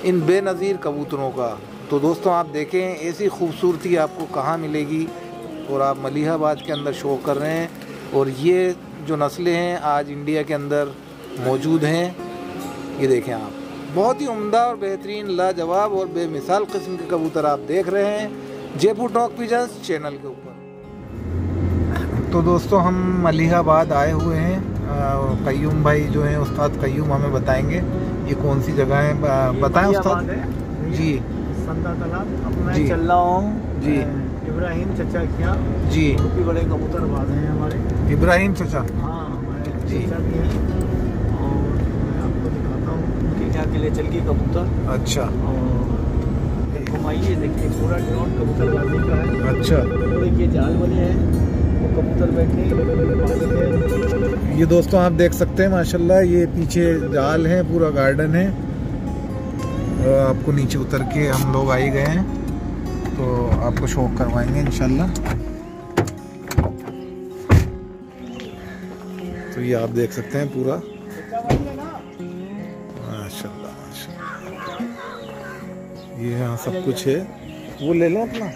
इन बेनज़ीर कबूतरों का। तो दोस्तों आप देखें ऐसी खूबसूरती आपको कहाँ मिलेगी, और आप मलिहाबाद के अंदर शो कर रहे हैं। और ये जो नस्लें हैं आज इंडिया के अंदर मौजूद हैं, ये देखें आप, बहुत ही उम्दा और बेहतरीन, लाजवाब और बेमिसाल किस्म के कबूतर आप देख रहे हैं जयपुर टॉक पिजन्स चैनल के ऊपर। तो दोस्तों हम मलिहाबाद आए हुए हैं। कय्यूम भाई जो हैं, उस्ताद कय्यूम हमें बताएंगे ये कौन सी जगह है, बताएं उस्ताद जी। संदा तालाब अब मैं जी। चल रहा हूँ जी। इब्राहिम चचा के यहाँ जी। काफ़ी बड़े कबूतरबाज हैं हमारे। इब्राहिम चचा। हाँ हमारे जी। चचा भी हैं, और मैं आपको दिखाता हूँ उनके यहाँ के लिए चल के कबूतर। अच्छा। और घुमाइए, देखिए पूरा ग्राउंड कबूतरबाजी का है। अच्छा। देखिए जाल बने हैं, वो कबूतर बैठे ये दोस्तों आप देख सकते हैं माशाल्लाह, ये पीछे जाल है, पूरा गार्डन है। और आपको नीचे उतर के हम लोग आ ही गए हैं, तो आपको शौक करवाएंगे इंशाल्लाह। तो ये आप देख सकते हैं पूरा माशाल्लाह माशाल्लाह, ये यहाँ सब कुछ है। वो ले लो अपना,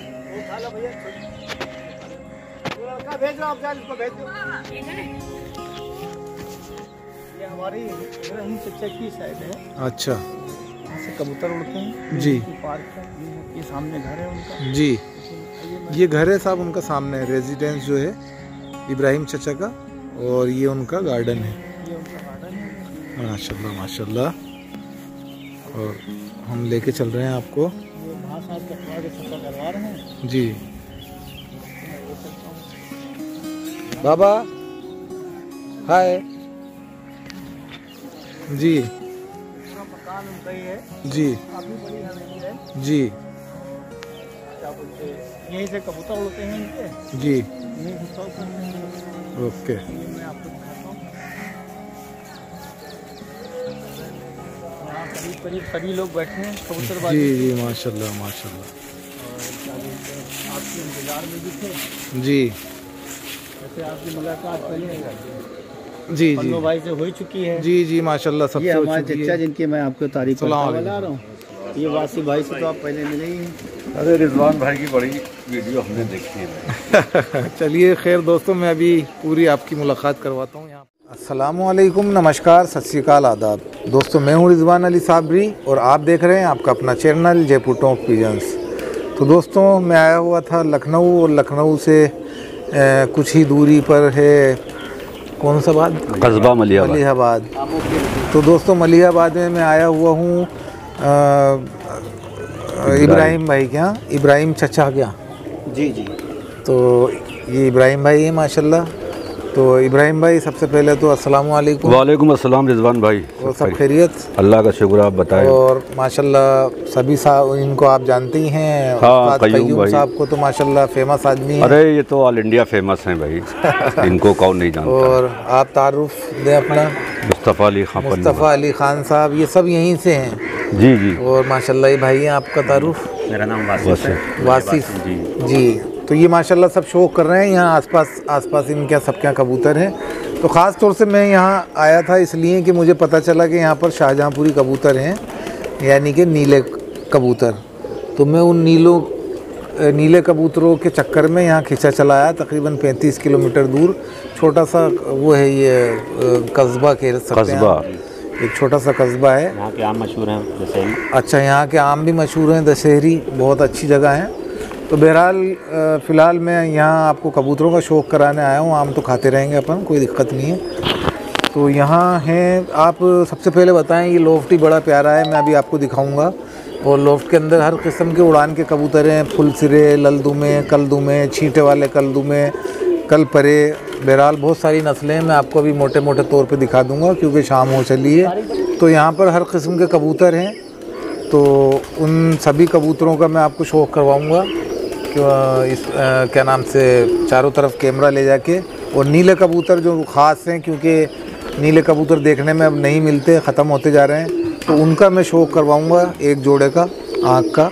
भेजो आप, जाल इसको भेज दो। ये हमारी इब्राहिम चचा की साइड है। अच्छा। यहाँ से कबूतर उड़ते हैं जी। पार्क है, ये सामने घर है उनका जी। ये घर है साहब उनका, सामने रेजिडेंस जो है इब्राहिम चचा का, और ये उनका गार्डन है। ये उनका गार्डन है माशाल्लाह माशाल्लाह। और हम लेके चल रहे हैं आपको। ये भाषा के सफा करवा रहे हैं जी। बाबा हाय जी। पूरा मकान उनका ही है जी। काफी बड़ी हवेली है जी। क्या बोलते हैं, यहीं से कबूतर उड़ते हैं इनके, जी। यहीं से शौक करते हैं। ओके। ये मैं आपको दिखाता हूँ, यहाँ करीब करीब सभी लोग बैठे हैं कबूतरबाजी। जी जी माशाल्लाह माशाल्लाह। और क्या बोलते हैं, आपके इंतजार में भी थे। जी। वैसे आपकी मुलाकात पहले जी जी पन्नू भाई से हो ही चुकी है। जी जी माशाल्लाह सबसे ये हो हमारे चुकी चचा है। जिनकी मैं आपको तारीफ सलाम बता रहा हूँ। ये वासी भाई से तो आप पहले मिले ही हैं। अरे रिजवान भाई की बड़ी वीडियो हमने देखी है। चलिए खैर दोस्तों, मैं अभी पूरी आपकी मुलाकात करवाता हूँ यहाँ। अस्सलामुअलैकुम, नमस्कार, सत श्री अकाल, आदाब। दोस्तों मैं हूँ रिजवान अली साबरी और आप देख रहे हैं आपका अपना चैनल जयपुर टॉक पिजन्स। तो दोस्तों मैं आया हुआ था लखनऊ, और लखनऊ से कुछ ही दूरी पर है कौन सा बात, कस्बा मलिहाबाद। तो दोस्तों मलिहाबाद में मैं आया हुआ हूँ इब्राहिम भाई के यहाँ, इब्राहिम चचा के यहाँ। जी जी। तो ये इब्राहिम भाई है माशाल्लाह। तो इब्राहिम भाई सबसे पहले तो अस्सलाम वालेकुम। वालेकुम अस्सलाम रिजवान भाई। और सब खैरियत? अल्लाह का शुक्र, आप बताएं। और माशाल्लाह सभी साहब इनको आप जानते ही हैं। हाँ, कय्यूम साहब को तो माशाल्लाह फेमस आदमी है। अरे ये तो ऑल इंडिया फेमस हैं भाई, इनको कौन नहीं जानता। और आप तारुफ दें अपना। मुस्तफ़ा अली खान। मुस्तफ़ा अली खान साहब, ये सब यहीं से हैं। जी जी। और माशाल्लाह ये भाई हैं, आपका तारुफ? मेरा नाम वासिफ है। वासिफ जी। तो ये माशाल्लाह सब शो कर रहे हैं यहाँ आसपास इनके सबके यहाँ कबूतर हैं। तो ख़ास तौर से मैं यहाँ आया था इसलिए कि मुझे पता चला कि यहाँ पर शाहजहाँपुरी कबूतर हैं, यानी कि नीले कबूतर। तो मैं उन नीले कबूतरों के चक्कर में यहाँ खिंचा चला आया, तकरीबन 35 किलोमीटर दूर। छोटा सा वो है ये कस्बा कह सकते हैं, एक छोटा सा कस्बा है। यहाँ के आम मशहूर हैं दशहरी। अच्छा, यहाँ के आम भी मशहूर हैं, दशहरी बहुत अच्छी जगह है। तो बहरहाल फ़िलहाल मैं यहाँ आपको कबूतरों का शौक़ कराने आया हूँ। आम तो खाते रहेंगे अपन, कोई दिक्कत नहीं है। तो यहाँ हैं, आप सबसे पहले बताएं, ये लोफ्टी बड़ा प्यारा है, मैं अभी आपको दिखाऊंगा। और लोफ्ट के अंदर हर किस्म के उड़ान के कबूतर हैं, फुल सिरे, ललदुमे, कलदुमे, छींटे वाले कलदुमे, कल परे, बहरहाल बहुत सारी नस्लें हैं। मैं आपको अभी मोटे मोटे तौर पे दिखा दूंगा क्योंकि शाम हो चली है। तो यहाँ पर हर किस्म के कबूतर हैं, तो उन सभी कबूतरों का मैं आपको शौक़ करवाऊँगा। इस क्या नाम से चारों तरफ कैमरा ले जाके। और नीले कबूतर जो ख़ास हैं, क्योंकि नीले कबूतर देखने में अब नहीं मिलते, ख़त्म होते जा रहे हैं, तो उनका मैं शौक़ करवाऊँगा, एक जोड़े का आँख का।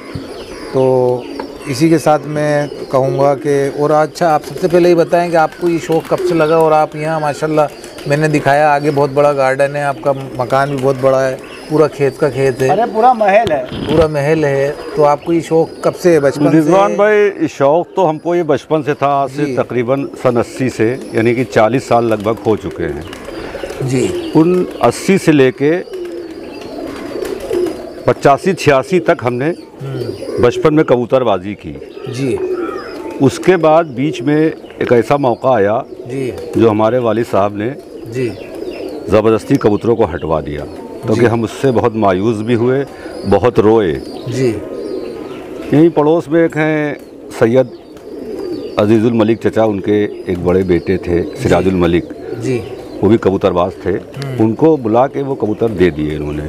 तो इसी के साथ मैं कहूँगा कि, और अच्छा आप सबसे पहले ही बताएं कि आपको ये शौक़ कब से लगा। और आप यहाँ माशाल्लाह मैंने दिखाया आगे बहुत बड़ा गार्डन है, आपका मकान भी बहुत बड़ा है, पूरा खेत का खेत है, अरे पूरा महल है। पूरा महल है। तो आपको ये शौक कब से है? बचपन से? रिजवान भाई शौक तो हमको ये बचपन से था, आज से तकरीबन सन 80 से, यानी कि 40 साल लगभग हो चुके हैं जी। उन 80 से लेके 85-86 तक हमने बचपन में कबूतरबाजी की जी। उसके बाद बीच में एक ऐसा मौका आया जी जो हमारे वालिद साहब ने जी ज़बरदस्ती कबूतरों को हटवा दिया, क्योंकि हम उससे बहुत मायूस भी हुए, बहुत रोए जी। यहीं पड़ोस में एक हैं सैयद अजीज़ुल मलिक चचा, उनके एक बड़े बेटे थे सिराजुल मलिक जी। वो भी कबूतरबाज थे। उनको बुला के वो कबूतर दे दिए इन्होंने।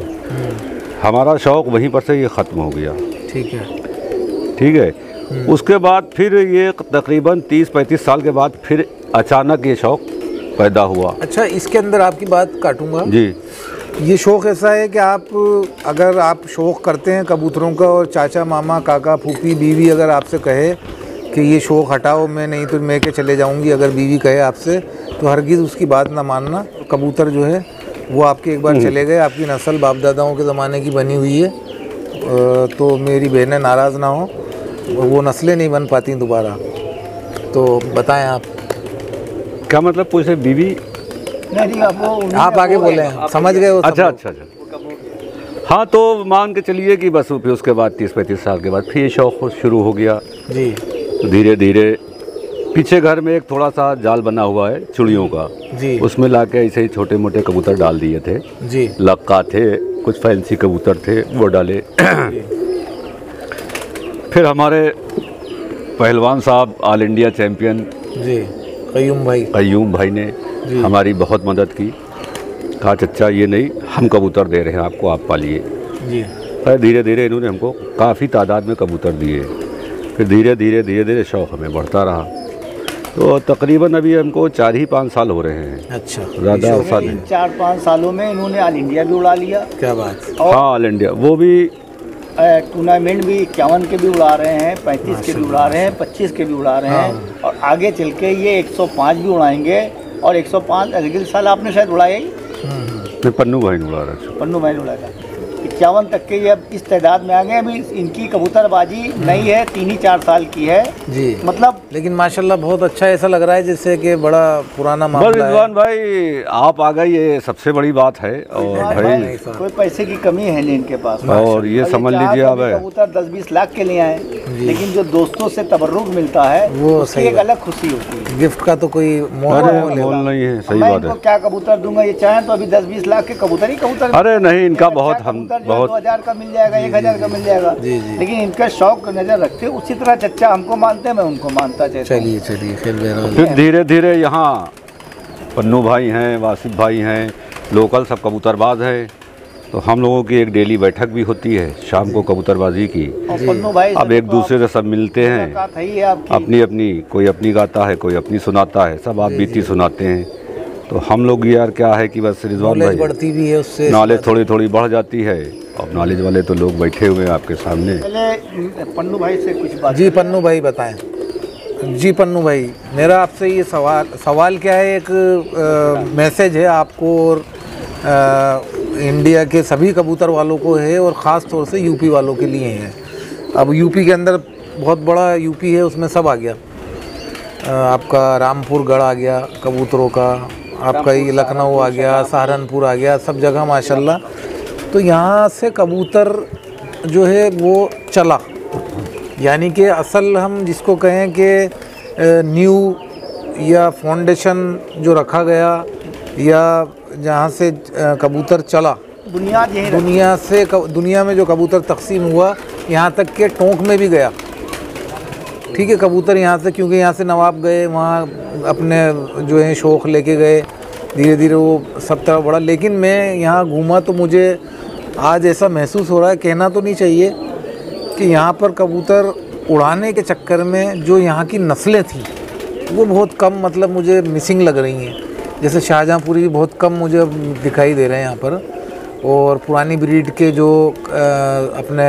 हमारा शौक़ वहीं पर से ये ख़त्म हो गया। ठीक है, ठीक है। उसके बाद फिर ये तकरीबन 30-35 साल के बाद फिर अचानक ये शौक़ पैदा हुआ। अच्छा, इसके अंदर आपकी बात काटूंगा जी। ये शौक़ ऐसा है कि आप अगर आप शौक़ करते हैं कबूतरों का और चाचा मामा काका फूफी बीवी अगर आपसे कहे कि ये शौक़ हटाओ, मैं नहीं तो मैं के चले जाऊंगी, अगर बीवी कहे आपसे तो हरगिज़ उसकी बात ना मानना। कबूतर जो है वो आपके एक बार चले गए, आपकी नस्ल बाप दादाओं के ज़माने की बनी हुई है, तो मेरी बहनें नाराज़ ना हो, वो नस्लें नहीं बन पाती दोबारा। तो बताएं आप क्या मतलब पूछे? बीवी नहीं, आप आगे बोले, समझ गए वो सब अच्छा लोग। अच्छा अच्छा। हाँ, तो मान के चलिए कि बस फिर उसके बाद 30-35 साल के बाद फिर ये शौक़ शुरू हो गया जी। तो धीरे धीरे पीछे घर में एक थोड़ा सा जाल बना हुआ है चुड़ियों का जी। उसमें लाके ऐसे ही छोटे मोटे कबूतर डाल दिए थे जी। लक्का थे, कुछ फैंसी कबूतर थे वो डाले। फिर हमारे पहलवान साहब ऑल इंडिया चैम्पियन जी कयूम भाई ने हमारी बहुत मदद की। कहा चच्चा ये नहीं, हम कबूतर दे रहे हैं आपको, आप पालिए जी। फिर धीरे धीरे इन्होंने हमको काफ़ी तादाद में कबूतर दिए। फिर धीरे धीरे शौक़ हमें बढ़ता रहा। तो तकरीबन अभी हमको 4 ही 5 साल हो रहे हैं। अच्छा, ज़्यादा साल इन 4-5 सालों में इन्होंने ऑल इंडिया भी उड़ा लिया। क्या बात। हाँ, ऑल इंडिया वो भी टूर्नामेंट भी 51 के भी उड़ा रहे हैं, 35 के भी उड़ा रहे हैं, 25 के भी उड़ा रहे हैं, और आगे चल के ये 105 भी उड़ाएंगे। और 105 अगले साल आपने शायद उड़ाया ही, मैं पन्नू भाई ने उड़ा रहा। पन्नू भाई ने उड़ाया। 51 तक के ये अब इस तादाद में आ गए। अभी इनकी कबूतरबाजी नई है, 3-4 साल की है जी। मतलब लेकिन माशाल्लाह बहुत अच्छा ऐसा लग रहा है जैसे कि बड़ा पुराना मामला है। रिजवान भाई आप आ गए, ये सबसे बड़ी बात है। और भाई कोई पैसे की कमी है नहीं इनके पास। और ये समझ लीजिए आप कबूतर 10-20 लाख के लिए आए, लेकिन जो दोस्तों से तबर्रुक मिलता है वो उसकी एक अलग खुशी होती है। गिफ्ट का तो कोई मोल नहीं है। सही बात है। क्या कबूतर दूंगा, ये चाहे तो अभी 10-20 लाख के कबूतर ही कबूतर। अरे नहीं, इनका बहुत हम बहुत 2000 का मिल जाएगा, 1000 का मिल जाएगा। लेकिन इनका शौक नजर रखते उसी तरह चच्चा हमको मानते हैं, मैं उनको मानता। चलिए फिर धीरे धीरे यहाँ पन्नू भाई हैं, वासिफ भाई हैं, लोकल सब कबूतरबाज हैं। तो हम लोगों की एक डेली बैठक भी होती है शाम को कबूतरबाजी की। पन्नू भाई अब एक दूसरे से सब मिलते हैं, अपनी अपनी, कोई अपनी गाता है, कोई अपनी सुनाता है, सब आप बीती सुनाते हैं। तो हम लोग यार क्या है कि बस रिजवान भाई बढ़ती भी है उससे, नॉलेज थोड़ी थोड़ी बढ़ जाती है। और नॉलेज वाले तो लोग बैठे हुए हैं आपके सामने। पहले पन्नू भाई से कुछ बात। जी पन्नू भाई बताएं। जी पन्नू भाई, मेरा आपसे ये सवाल क्या है, एक मैसेज है आपको और इंडिया के सभी कबूतर वालों को है, और ख़ास तौर से यूपी वालों के लिए है। अब यूपी के अंदर बहुत बड़ा यूपी है, उसमें सब आ गया। आपका रामपुर गढ़ आ गया कबूतरों का, आपका ये लखनऊ आ गया, सहारनपुर आ गया, सब जगह माशाल्लाह। तो यहाँ से कबूतर जो है वो चला, यानी कि असल हम जिसको कहें कि न्यू या फाउंडेशन जो रखा गया, या जहाँ से कबूतर चला, दुनिया में जो कबूतर तकसीम हुआ, यहाँ तक के टोंक में भी गया। ठीक है, कबूतर यहाँ से, क्योंकि यहाँ से नवाब गए, वहाँ अपने जो है शौक़ लेके गए, धीरे धीरे वो सब तरफ बढ़ा। लेकिन मैं यहाँ घूमा तो मुझे आज ऐसा महसूस हो रहा है, कहना तो नहीं चाहिए, कि यहाँ पर कबूतर उड़ाने के चक्कर में जो यहाँ की नस्लें थी वो बहुत कम, मतलब मुझे मिसिंग लग रही हैं। जैसे शाहजहाँपुरी भी बहुत कम मुझे अब दिखाई दे रहे हैं यहाँ पर, और पुरानी ब्रीड के जो अपने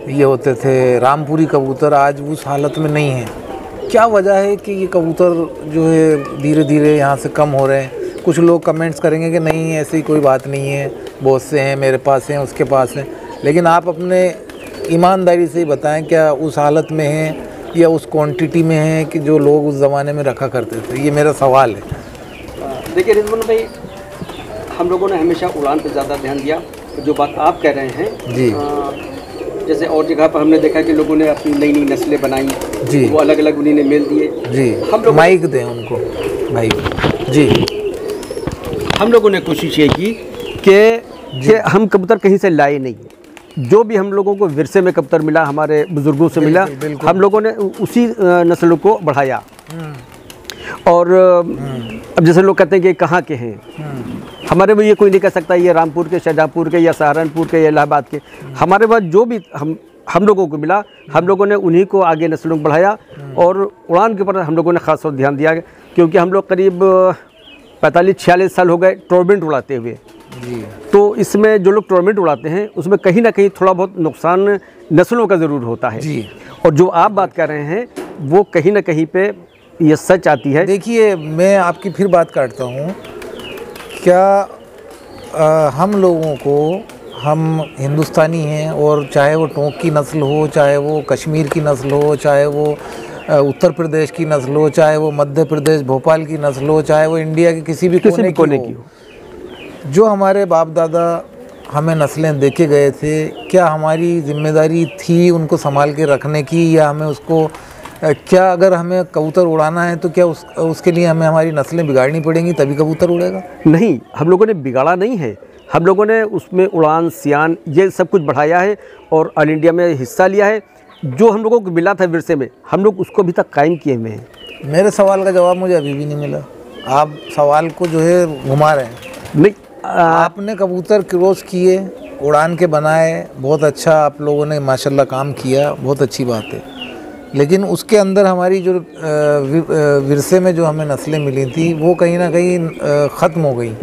ये होते थे रामपुरी कबूतर आज उस हालत में नहीं हैं। क्या वजह है कि ये कबूतर जो है धीरे धीरे यहाँ से कम हो रहे हैं? कुछ लोग कमेंट्स करेंगे कि नहीं ऐसी कोई बात नहीं है, बहुत से हैं, मेरे पास हैं, उसके पास हैं, लेकिन आप अपने ईमानदारी से ही बताएं क्या उस हालत में हैं या उस क्वांटिटी में हैं कि जो लोग उस ज़माने में रखा करते थे। ये मेरा सवाल है। देखिए रिजवान भाई, हम लोगों ने हमेशा उड़ान पर ज़्यादा ध्यान दिया। जो बात आप कह रहे हैं जी, जैसे और जगह पर हमने देखा कि लोगों ने अपनी नई नई नस्लें बनाई जी, वो अलग अलग उन्हीं ने मेल दिए जी, हम लोग माइक दें उनको भाई जी। हम लोगों ने कोशिश ये की कि हम कबूतर कहीं से लाए नहीं, जो भी हम लोगों को विरसे में कबूतर मिला, हमारे बुजुर्गों से मिला, बिल्कुल। हम लोगों ने उसी नस्लों को बढ़ाया। और अब जैसे लोग कहते हैं कि कहाँ के हैं, हमारे में ये कोई नहीं कह सकता ये रामपुर के, शाहजहाँपुर के या सहारनपुर के या इलाहाबाद के। हमारे पास जो भी हम लोगों को मिला, हम लोगों ने उन्हीं को आगे नस्लों को बढ़ाया। और उड़ान के ऊपर हम लोगों ने खास तौर ध्यान दिया, क्योंकि हम लोग करीब 45-46 साल हो गए टॉर्नेडो उड़ाते हुए। जी, तो इसमें जो लोग टॉर्नेडो उड़ाते हैं उसमें कहीं ना कहीं थोड़ा बहुत नुकसान नस्लों का ज़रूर होता है जी। और जो आप बात कर रहे हैं वो कहीं ना कहीं पे ये सच आती है। देखिए, मैं आपकी फिर बात काटता हूँ। क्या हम लोगों को, हम हिंदुस्तानी हैं और चाहे वो टोंक की नस्ल हो, चाहे वो कश्मीर की नस्ल हो, चाहे वो उत्तर प्रदेश की नस्ल हो, चाहे वो मध्य प्रदेश भोपाल की नस्ल हो, चाहे वो इंडिया के किसी भी कोने की हो, जो हमारे बाप दादा हमें नस्लें देके गए थे, क्या हमारी जिम्मेदारी थी उनको संभाल के रखने की, या हमें उसको क्या अगर हमें कबूतर उड़ाना है तो क्या उसके लिए हमें हमारी नस्लें बिगाड़नी पड़ेंगी तभी कबूतर उड़ेगा? नहीं, हम लोगों ने बिगाड़ा नहीं है, हम लोगों ने उसमें उड़ान, सियान, ये सब कुछ बढ़ाया है और ऑल इंडिया में हिस्सा लिया है। जो हम लोगों को मिला था विरसे में, हम लोग उसको अभी तक कायम किए हुए हैं। मेरे सवाल का जवाब मुझे अभी भी नहीं मिला। आप सवाल को जो है घुमा रहे हैं। नहीं, आपने कबूतर क्रॉस किए, उड़ान के बनाए, बहुत अच्छा आप लोगों ने माशाल्लाह काम किया, बहुत अच्छी बात है। लेकिन उसके अंदर हमारी जो विरसे में जो हमें नस्लें मिली थी वो कहीं ना कहीं ख़त्म हो गई।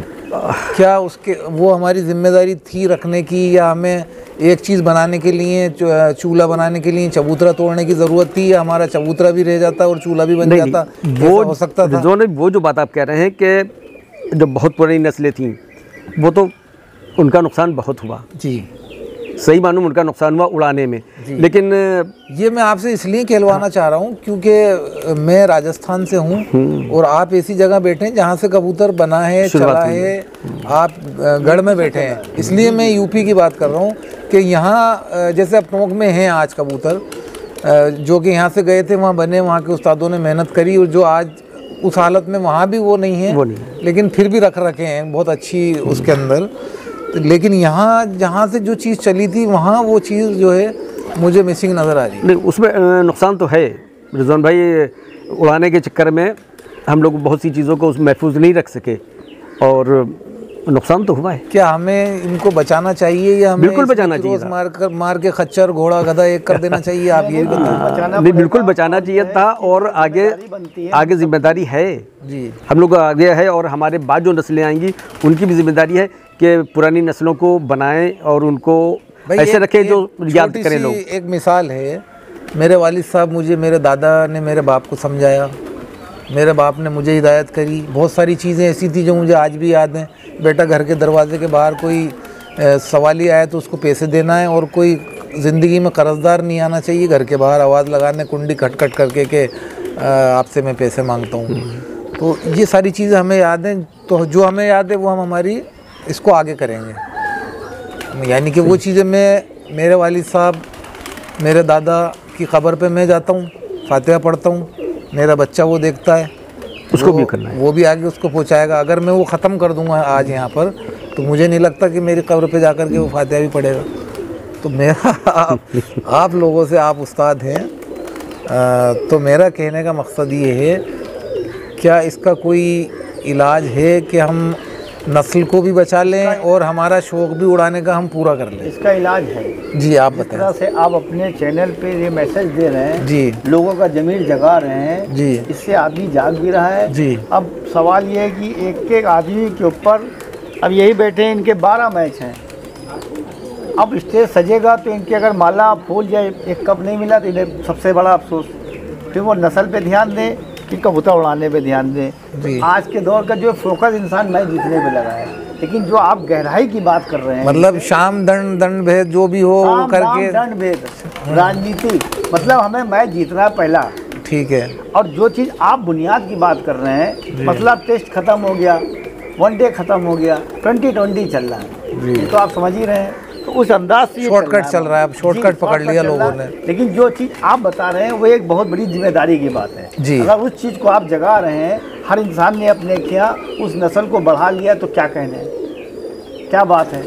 क्या उसके वो हमारी जिम्मेदारी थी रखने की, या हमें एक चीज़ बनाने के लिए, चूल्हा बनाने के लिए चबूतरा तोड़ने की ज़रूरत थी, या हमारा चबूतरा भी रह जाता और चूल्हा भी बन जाता? वो हो सकता था। वो जो बात आप कह रहे हैं कि जो बहुत पुरानी नस्लें थीं वो तो उनका नुकसान बहुत हुआ जी, सही मालूम उनका नुकसान हुआ उड़ाने में। लेकिन ये मैं आपसे इसलिए कहलवाना चाह रहा हूँ क्योंकि मैं राजस्थान से हूँ और आप ऐसी जगह बैठे हैं जहाँ से कबूतर बना है, चला है, आप गढ़ में बैठे हैं, इसलिए मैं यूपी की बात कर रहा हूँ कि यहाँ जैसे अब टोंक में हैं आज कबूतर जो कि यहाँ से गए थे, वहाँ बने, वहाँ के उस्तादों ने मेहनत करी, और जो आज उस हालत में वहाँ भी वो नहीं है, लेकिन फिर भी रख रखे हैं बहुत अच्छी उसके अंदर। लेकिन यहाँ जहाँ से जो चीज़ चली थी वहाँ वो चीज़ जो है मुझे मिसिंग नज़र आ रही है। नहीं, उसमें नुकसान तो है रिजवान भाई। उड़ाने के चक्कर में हम लोग बहुत सी चीज़ों को महफूज नहीं रख सके और नुकसान तो हुआ है। क्या हमें इनको बचाना चाहिए या हमें बिल्कुल बचाना चाहिए? मार के खच्चर घोड़ा गधा एक कर देना चाहिए? आप ये बताएं। नहीं, बिल्कुल बचाना चाहिए था और आगे जिम्मेदारी है जी, हम लोग आगे है और हमारे बाद जो नस्लें आएंगी उनकी भी जिम्मेदारी है कि पुरानी नस्लों को बनाएं और उनको ऐसे रखें जो याद करें लोग। एक मिसाल है, मेरे वालिद साहब मुझे, मेरे दादा ने मेरे बाप को समझाया, मेरे बाप ने मुझे हिदायत करी, बहुत सारी चीज़ें ऐसी थी जो मुझे आज भी याद हैं। बेटा, घर के दरवाजे के बाहर कोई सवाली आए तो उसको पैसे देना है, और कोई ज़िंदगी में कर्जदार नहीं आना चाहिए घर के बाहर आवाज़ लगाने, कुंडी खटखट करके के आपसे मैं पैसे मांगता हूँ। तो ये सारी चीज़ें हमें याद हैं, तो जो हमें याद है वो हम हमारी इसको आगे करेंगे। यानी कि वो चीज़ें मेरे वालिद साहब, मेरे दादा की क़ब्र पे मैं जाता हूँ, फातिहा पढ़ता हूँ, मेरा बच्चा वो देखता है, उसको भी करना है, वो भी आगे उसको पहुँचाएगा। अगर मैं वो ख़त्म कर दूँगा आज यहाँ पर, तो मुझे नहीं लगता कि मेरी क़ब्र पे जाकर के वो फातिहा भी पढ़ेगा। तो मेरा आप लोगों से, आप उस्ताद हैं, तो मेरा कहने का मकसद ये है, क्या इसका कोई इलाज है कि हम नस्ल को भी बचा लें और हमारा शौक़ भी उड़ाने का हम पूरा कर लें? इसका इलाज है जी, आप बताएं। इस तरह से आप अपने चैनल पे ये मैसेज दे रहे हैं जी, लोगों का ज़मीर जगा रहे हैं जी, इससे आदमी जाग भी रहा है जी। अब सवाल ये है कि एक एक आदमी के ऊपर, अब यही बैठे हैं, इनके 12 मैच हैं, अब स्टेज सजेगा तो इनके अगर माला फूल जाए, एक कप नहीं मिला तो इन्हें सबसे बड़ा अफसोस। फिर वो नस्ल पे ध्यान दें कि कबूतर उड़ाने पे ध्यान दें। जी। आज के दौर का जो फोकस इंसान मैच जीतने पे लगा है, लेकिन जो आप गहराई की बात कर रहे हैं, मतलब शाम दंड दंड भेद जो भी हो वो साम, करके, दाम, दंड भेद, राजनीति, मतलब हमें मैच जीतना है पहला। ठीक है। और जो चीज़ आप बुनियाद की बात कर रहे हैं, मतलब टेस्ट खत्म हो गया, वनडे खत्म हो गया, 2020 चल रहा है, ये तो आप समझ ही रहे हैं। तो उस अंदाज से शॉर्टकट चल रहा है, अब शॉर्टकट पकड़ लिया लोगों ने। लेकिन जो चीज़ आप बता रहे हैं वो एक बहुत बड़ी जिम्मेदारी की बात है जी। अगर उस चीज़ को आप जगा रहे हैं, हर इंसान ने अपने किया, उस नस्ल को बढ़ा लिया, तो क्या कहने, क्या बात है।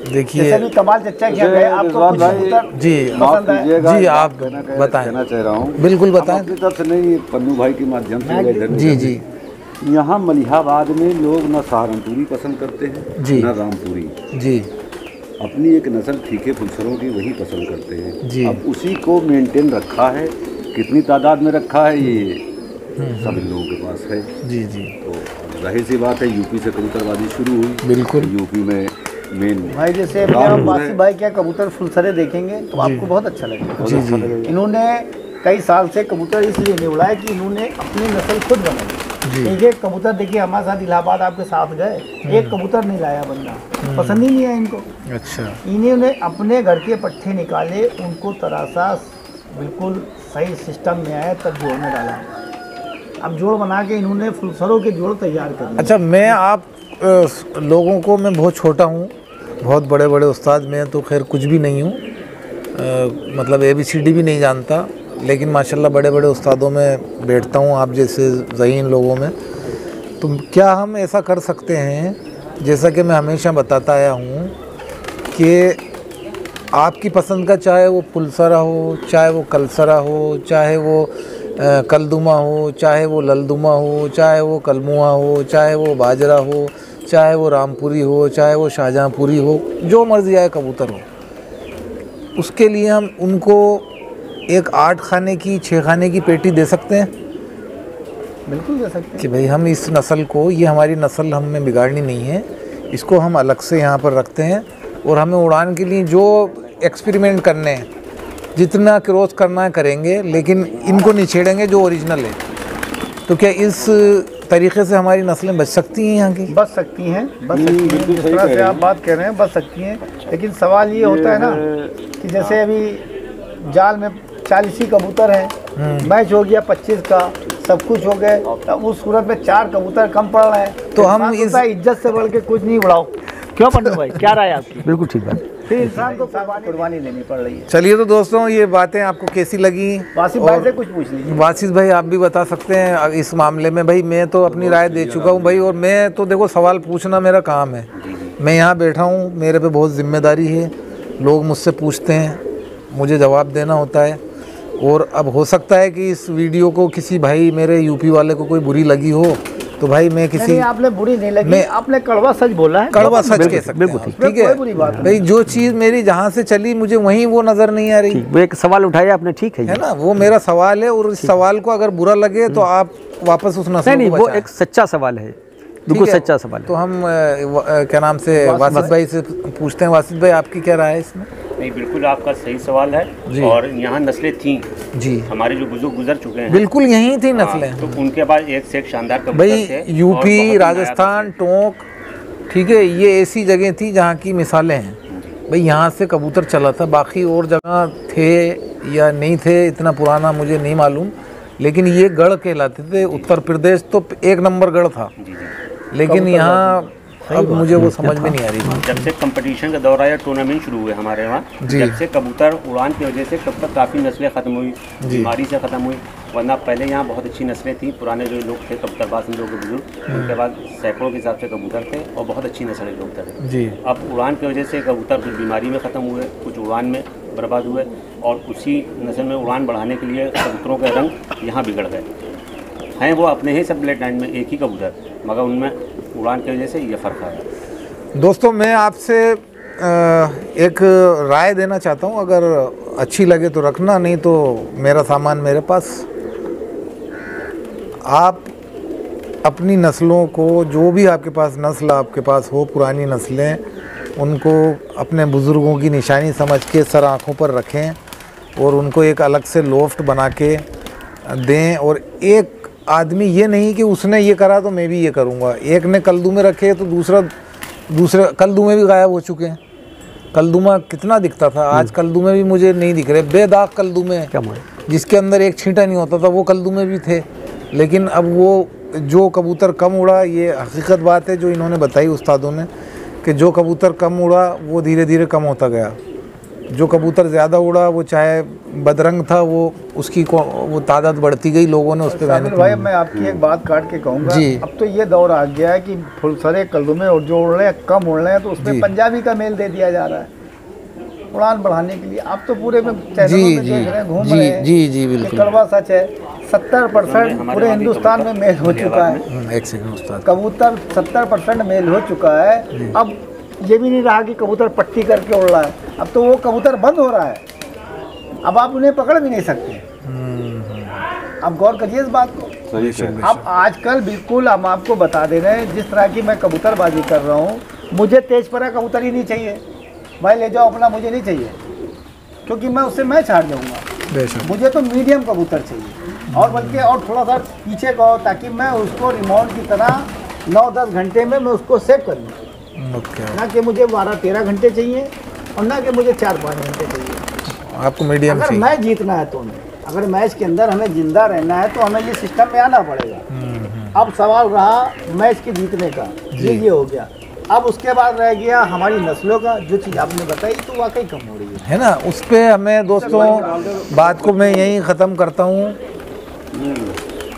देखिए जैसे भी कमाल चर्चा किया गया, आपको कुछ कबूतर जी पसंद है? जी, आप बताएं। कहना चाह रहा हूँ, बिल्कुल बताएं। अपनी तरफ से नहीं, पन्नू भाई के माध्यम से। जी जी यहाँ मलिहाबाद में लोग न सहारनपुरी पसंद करते हैं जी। न रामपुरी, जी अपनी एक नस्ल फीके फुलसरों की वही पसंद करते हैं जी। अब उसी को मेंटेन रखा है, कितनी तादाद में रखा है ये सब इन लोगों के पास है। जी जी तो जाहिर सी बात है, यूपी से कबूतरबाजी शुरू हुई, बिल्कुल। यूपी में मेन भाई जैसे अपने हम वासी भाई क्या कबूतर फुलसरे देखेंगे तो आपको बहुत अच्छा लगेगा। जी जी इन्होंने कई साल से कबूतर इसलिए नहीं उड़ाए कि इन्होंने अपनी नस्ल खुद बनाई। एक एक कबूतर देखिए, हमारे साथ इलाहाबाद आपके साथ गए, एक कबूतर नहीं लाया बंदा, पसंद ही नहीं है इनको। अच्छा। इन्होंने अपने घर के पट्टे निकाले, उनको तरासा, बिल्कुल सही सिस्टम में आया, तब जोड़ में डाला। अब जोड़ बना के इन्होंने फुलसरों के जोड़ तैयार कर दिए। अच्छा, मैं आप लोगों को, मैं बहुत छोटा हूँ, बहुत बड़े बड़े उस्ताद में तो खैर कुछ भी नहीं हूँ, मतलब ABCD भी नहीं जानता, लेकिन माशाल्लाह बड़े बड़े उस्तादों में बैठता हूँ, आप जैसे ज़हीन लोगों में। तो क्या हम ऐसा कर सकते हैं, जैसा कि मैं हमेशा बताता आया हूँ कि आपकी पसंद का, चाहे वो पुलसरा हो, चाहे वो कलसरा हो, चाहे वो कलदुमा हो, चाहे वो ललदुमा हो, चाहे वो कलमुआ हो, चाहे वो बाजरा हो, चाहे वो रामपुरी हो, चाहे वो शाहजहाँपुरी हो, जो मर्ज़ी आए कबूतर हो, उसके लिए हम उनको एक 8 खाने की 6 खाने की पेटी दे सकते हैं। बिल्कुल दे सकते हैं कि भाई हम इस नस्ल को, ये हमारी नस्ल हमें बिगाड़नी नहीं है, इसको हम अलग से यहाँ पर रखते हैं, और हमें उड़ान के लिए जो एक्सपेरिमेंट करने हैं, जितना क्रॉस करना है करेंगे, लेकिन इनको नहीं छेड़ेंगे जो ओरिजिनल है। तो क्या इस तरीके से हमारी नस्लें बच सकती हैं यहाँ की? बच सकती हैं, बच सकती हैं, जिस तरह से आप बात कर रहे हैं बच सकती हैं। लेकिन सवाल ये होता है ना कि जैसे अभी जाल में 40 ही कबूतर हैं, मैच हो गया 25 का, सब कुछ हो गए, तब उस सूरत में 4 कबूतर कम पड़ रहे हैं, तो हम इस इज्जत से बढ़ के कुछ नहीं उड़ाओ। क्यों पन्नू भाई, क्या राय आपकी? बिल्कुल ठीक बात। फिर इंसान को कुर्बानी देनी पड़ रही है। चलिए, तो दोस्तों ये बातें आपको कैसी लगी? वासिफ भाई से कुछ पूछ लीजिए। वासिफ भाई आप भी बता सकते हैं इस मामले में। भाई मैं तो अपनी राय दे चुका हूँ भाई, और मैं तो देखो सवाल पूछना मेरा काम है, मैं यहाँ बैठा हूँ, मेरे पे बहुत जिम्मेदारी है, लोग मुझसे पूछते हैं, मुझे जवाब देना होता है। और अब हो सकता है कि इस वीडियो को किसी भाई मेरे यूपी वाले को कोई बुरी लगी हो, तो भाई मैं किसी, नहीं, आपने बुरी नहीं लगी, आपने कड़वा सच बोला है, कड़वा सच कह सकते हैं, ठीक है भाई। जो चीज़ मेरी जहाँ से चली मुझे वहीं वो नज़र नहीं आ रही, वो एक सवाल उठाया आपने, ठीक है ना, वो मेरा सवाल है, और इस सवाल को अगर बुरा लगे तो आप वापस उस नस्ल नहीं, को वो बचाएं। एक सच्चा सवाल है, बिल्कुल सच्चा सवाल है। तो हम क्या नाम से वासिफ भाई से पूछते हैं। वासिफ भाई आपकी क्या राय है इसमें? नहीं, बिल्कुल आपका सही सवाल है। और यहाँ नस्लें थीं जी, हमारे जो बुजुर्ग गुजर चुके हैं, बिल्कुल यही थी नस्लें। तो उनके बाद एक से एक शानदार कबूतर भाई थे। यूपी, राजस्थान, टोंक, ठीक है, ये ऐसी जगह थी जहाँ की मिसालें हैं भाई, यहाँ से कबूतर चला था। बाकी और जगह थे या नहीं थे, इतना पुराना मुझे नहीं मालूम, लेकिन ये गढ़ कहलाते थे। उत्तर प्रदेश तो 1 नंबर गढ़ था, लेकिन यहाँ अब मुझे वो समझ में नहीं आ रही। जब से कंपटीशन का दौर आया, टूर्नामेंट शुरू हुए हमारे वहाँ, जब से कबूतर उड़ान की वजह से तब तक काफ़ी नस्लें ख़त्म हुई, बीमारी से ख़त्म हुई। वरना पहले यहाँ बहुत अच्छी नस्लें थी, पुराने जो लोग थे कबूतरबाज लोग बुजुर्ग, उनके बाद सैकड़ों के हिसाब से कबूतर थे और बहुत अच्छी नस्लें कबूतर थे जी। अब उड़ान की वजह से कबूतर कुछ बीमारी में ख़त्म हुए, कुछ उड़ान में बर्बाद हुए, और उसी नस्ल में उड़ान बढ़ाने के लिए कबूतरों के रंग यहाँ बिगड़ गए हैं। वो अपने ही सब ब्लड लाइन में एक ही कबूतर, मगर उनमें उड़ान की वजह से ये फ़र्क है। दोस्तों मैं आपसे एक राय देना चाहता हूँ, अगर अच्छी लगे तो रखना, नहीं तो मेरा सामान मेरे पास। आप अपनी नस्लों को, जो भी आपके पास नस्ल आपके पास हो, पुरानी नस्लें, उनको अपने बुज़ुर्गों की निशानी समझ के सर आँखों पर रखें, और उनको एक अलग से लोफ्ट बना के दें, और एक आदमी ये नहीं कि उसने ये करा तो मैं भी ये करूँगा। एक ने कलदुमे रखे तो दूसरे कलदुमे भी गायब हो चुके हैं। कलदुमा कितना दिखता था, आज कलदुमे भी मुझे नहीं दिख रहे। बेदाग कलदुमे जिसके अंदर एक छींटा नहीं होता था वो कलदुमे भी थे। लेकिन अब वो जो कबूतर कम उड़ा, ये हकीकत बात है जो इन्होंने बताई उस्तादों ने, कि जो कबूतर कम उड़ा वो धीरे धीरे कम होता गया। जो कबूतर ज़्यादा उड़ा वो चाहे बदरंग था वो तादाद बढ़ती गई, लोगों ने उस पर मेहनत की। भाई मैं आपकी एक बात काट के कहूँगा, अब तो ये दौर आ गया है कि फुलसरे कलदुमे और जो उड़ रहे हैं कम उड़ रहे हैं तो उसमें पंजाबी का मेल दे दिया जा रहा है उड़ान बढ़ाने के लिए। आप तो पूरे में चैनलों में देख रहे हैं, घूम रहे हैं। जी बिल्कुल, कड़वा सच है। 70% पूरे हिंदुस्तान में मेल हो चुका है। एक सेकंड उस्ताद, कबूतर 70% मेल हो चुका है। अब ये भी नहीं रहा कि कबूतर पट्टी करके उड़ रहा है, अब तो वो कबूतर बंद हो रहा है। अब आप उन्हें पकड़ भी नहीं सकते। आप गौर करिए इस बात को। अब आजकल बिल्कुल हम आपको बता दे रहे हैं, जिस तरह की मैं कबूतरबाजी कर रहा हूँ, मुझे तेज परा कबूतर ही नहीं चाहिए भाई, ले जाओ अपना, मुझे नहीं चाहिए, क्योंकि मैं उससे मैच हार जाऊँगा। मुझे तो मीडियम कबूतर चाहिए, और बल्कि और थोड़ा सा पीछे का हो, ताकि मैं उसको रिमोट की तरह 9-10 घंटे में मैं उसको सेव कर लूँ। ना कि मुझे 12-13 घंटे चाहिए और ना कि मुझे 4-5 घंटे चाहिए। आपको मीडियम अगर मैच जीतना है तो अगर मैच के अंदर हमें जिंदा रहना है तो हमें ये सिस्टम में आना पड़ेगा। अब सवाल रहा मैच के जीतने का, ये हो गया। अब उसके बाद रह गया हमारी नस्लों का, जो चीज़ आपने बताई तो वाकई कम हो रही है ना। उस पर हमें दोस्तों बात को मैं यहीं ख़त्म करता हूँ।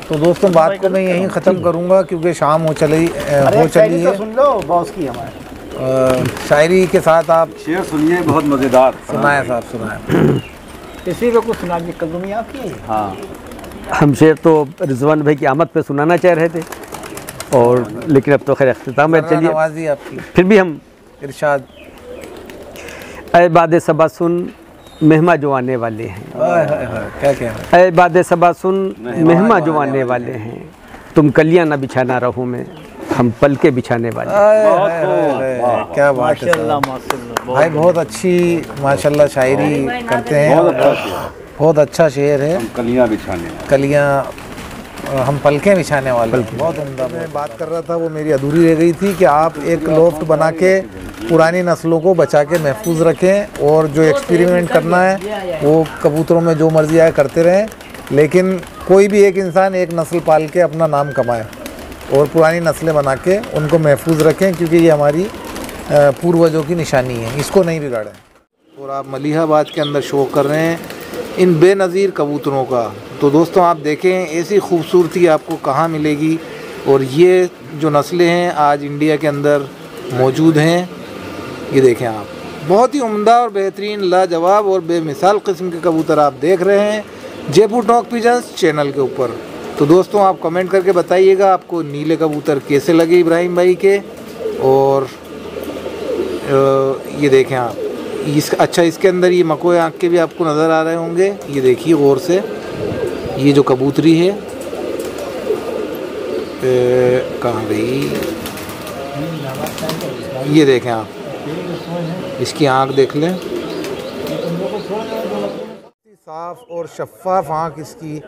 तो दोस्तों बात को मैं यहीं ख़त्म करूँगा क्योंकि शाम हो चली है। सुन लो बॉस की हमारे शायरी के साथ आप शेर सुनिए, बहुत मज़ेदार। सुनाए साहब, सुनाए। किसी को कुछ सुनाइए, कलदुमी आपकी। हाँ, हम शेर तो रिजवान भाई की आमद पे सुनाना चाह रहे थे, और लेकिन अब तो खैर अख्तिताम है। चलिए आपकी फिर भी हम इरशाद। ऐ बादे सबा सुन मेहमा जो आने वाले हैं, क्या कह रहे हैं? ऐ बादे सबा सुन मेहमा जो आने वाले हैं, तुम कलियां ना बिछाना रहूं मैं, हम पल के बिछाने वाले। क्या बात है भाई, बहुत अच्छी माशाल्लाह शायरी करते हैं, बहुत अच्छा शेर है। कलियां बिछाने, कलियां हम पलकें बिछाने वाले, बहुत उम्दा। मैं बात कर रहा था वो मेरी अधूरी रह गई थी कि आप एक लोफ्ट बना के पुरानी नस्लों को बचा के महफूज रखें, और जो एक्सपेरिमेंट करना है वो कबूतरों में जो मर्जी आए करते रहें, लेकिन कोई भी एक इंसान एक नस्ल पाल के अपना नाम कमाए और पुरानी नस्लें बना के उनको महफूज रखें, क्योंकि ये हमारी पूर्वजों की निशानी है, इसको नहीं बिगाड़ें। और आप मलिहाबाद के अंदर शो कर रहे हैं इन बेनज़ीर कबूतरों का। तो दोस्तों आप देखें ऐसी खूबसूरती आपको कहाँ मिलेगी, और ये जो नस्लें हैं आज इंडिया के अंदर मौजूद हैं, ये देखें आप, बहुत ही उम्दा और बेहतरीन, लाजवाब और बेमिसाल किस्म के कबूतर आप देख रहे हैं जयपुर टॉक पिजन्स चैनल के ऊपर। तो दोस्तों आप कमेंट करके बताइएगा आपको नीले कबूतर कैसे लगे इब्राहिम भाई के। और ये देखें आप, अच्छा इसके अंदर ये मकोए आँख के भी आपको नज़र आ रहे होंगे, ये देखिए गौर से, ये जो कबूतरी है कहाँ गई, ये देखें आप, इसकी आँख देख लें, साफ और शफ़ाफ आँख इसकी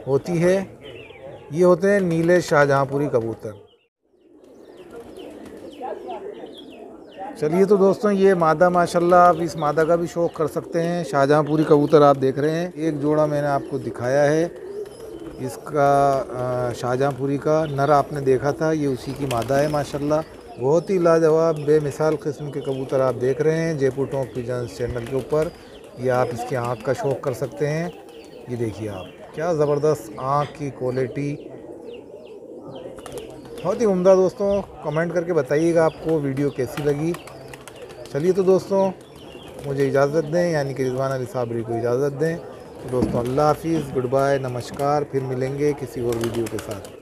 होती है। ये होते हैं नीले शाहजहाँपुरी कबूतर। चलिए तो दोस्तों ये मादा माशाल्लाह, आप इस मादा का भी शौक़ कर सकते हैं। शाहजहाँपुरी कबूतर आप देख रहे हैं, एक जोड़ा मैंने आपको दिखाया है इसका, शाहजहाँपुरी का नर आपने देखा था, ये उसी की मादा है माशाल्लाह। बहुत ही लाजवाब बेमिसाल किस्म के कबूतर आप देख रहे हैं जयपुर टॉक पिजन्स चैनल के ऊपर। ये आप इसकी आँख का शौक़ कर सकते हैं। ये देखिए आप, क्या ज़बरदस्त आँख की क्वालिटी, बहुत ही उम्दा। दोस्तों कमेंट करके बताइएगा आपको वीडियो कैसी लगी। चलिए तो दोस्तों मुझे इजाज़त दें, यानी कि रिजवान अली साबरी को इजाज़त दें। तो दोस्तों अल्लाह हाफिज़, गुड बाय, नमस्कार, फिर मिलेंगे किसी और वीडियो के साथ।